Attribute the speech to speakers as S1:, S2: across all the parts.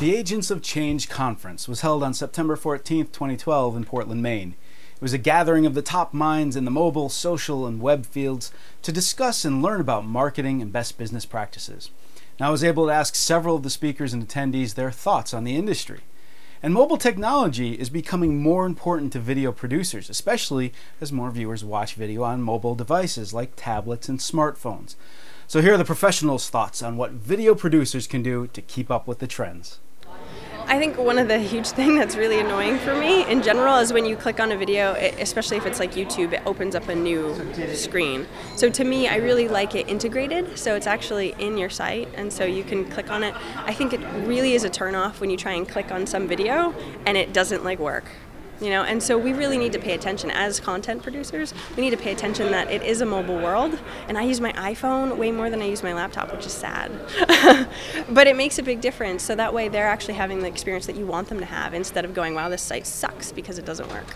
S1: The Agents of Change Conference was held on September 14, 2012 in Portland, Maine. It was a gathering of the top minds in the mobile, social, and web fields to discuss and learn about marketing and best business practices. Now, I was able to ask several of the speakers and attendees their thoughts on the industry. And mobile technology is becoming more important to video producers, especially as more viewers watch video on mobile devices like tablets and smartphones. So here are the professionals' thoughts on what video producers can do to keep up with the trends.
S2: I think one of the huge things that's really annoying for me in general is when you click on a video, especially if it's like YouTube, it opens up a new screen. So to me, I really like it integrated, so it's actually in your site, and so you can click on it. I think it really is a turnoff when you try and click on some video and it doesn't work. And so we really need to pay attention as content producers. We need to pay attention that it is a mobile world, and I use my iPhone way more than I use my laptop, which is sad. But it makes a big difference, so that way they're actually having the experience that you want them to have instead of going, wow, this site sucks because it doesn't work.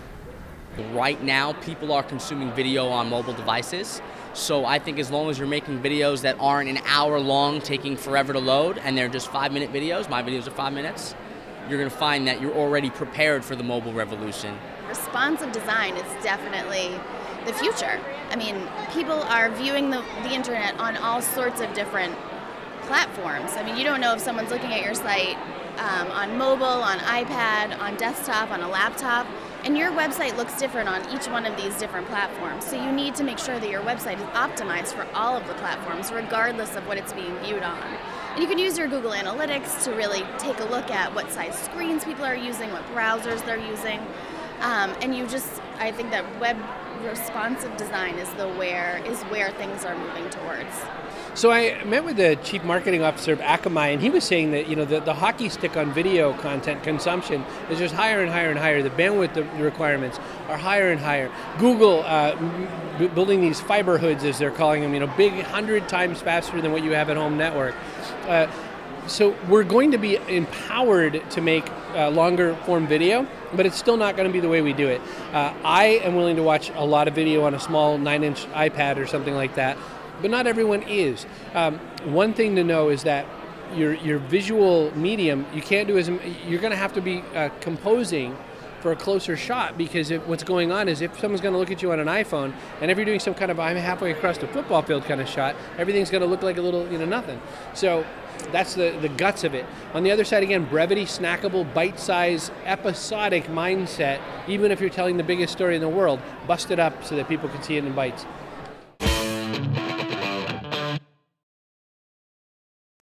S3: Right now, people are consuming video on mobile devices, so I think as long as you're making videos that aren't an hour long, taking forever to load, and they're just 5-minute videos, my videos are 5 minutes, you're going to find that you're already prepared for the mobile revolution.
S4: Responsive design is definitely the future. I mean, people are viewing the internet on all sorts of different platforms. I mean, you don't know if someone's looking at your site on mobile, on iPad, on desktop, on a laptop, and your website looks different on each one of these different platforms. So you need to make sure that your website is optimized for all of the platforms, regardless of what it's being viewed on. And you can use your Google Analytics to really take a look at what size screens people are using, what browsers they're using. I think that web responsive design is where things are moving towards.
S5: So I met with the chief marketing officer of Akamai, and he was saying that the hockey stick on video content consumption is just higher and higher and higher. The bandwidth requirements are higher and higher. Google building these fiber hoods, as they're calling them, big 100 times faster than what you have at home network. So we're going to be empowered to make longer form video, but it's still not going to be the way we do it. I am willing to watch a lot of video on a small 9-inch iPad or something like that, but not everyone is. One thing to know is that your visual medium, you can't do you're going to have to be composing for a closer shot, because what's going on is if someone's going to look at you on an iPhone, and if you're doing some kind of I'm halfway across the football field kind of shot, everything's going to look like a little nothing. So that's the guts of it. On the other side, again, brevity, snackable, bite-sized, episodic mindset. Even if you're telling the biggest story in the world, bust it up so that people can see it in bites.